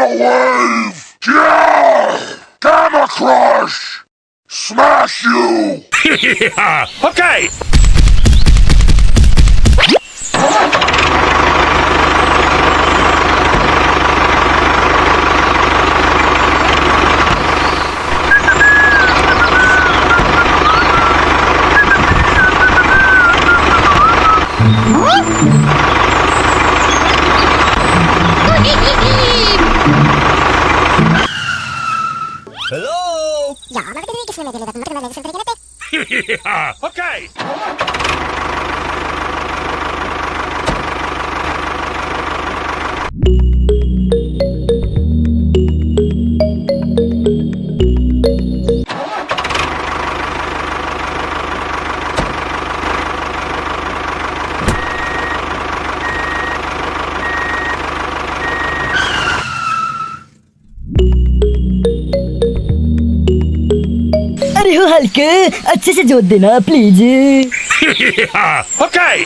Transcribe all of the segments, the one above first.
Gamma wave! Yeah! Gamma crush! Smash you! Yeah! Okay! Hello? Ja, maar we kunnen niks meer met dat moeten we mensen drinken. Yeah! Okay! अरे हो हल्के अच्छे से जोत देना please. Yeah! Okay!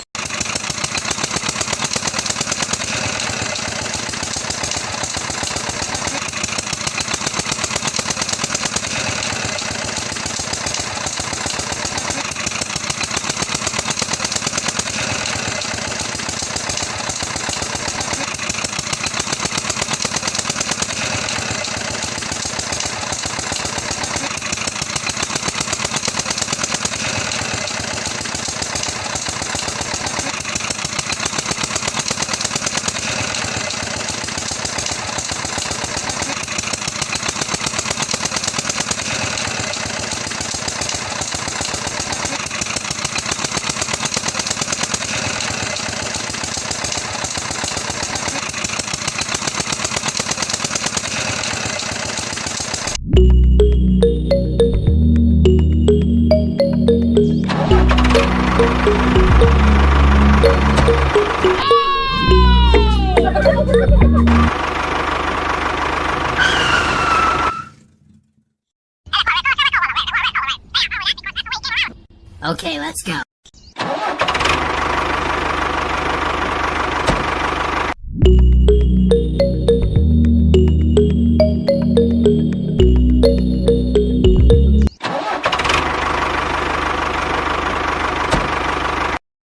Okay, let's go.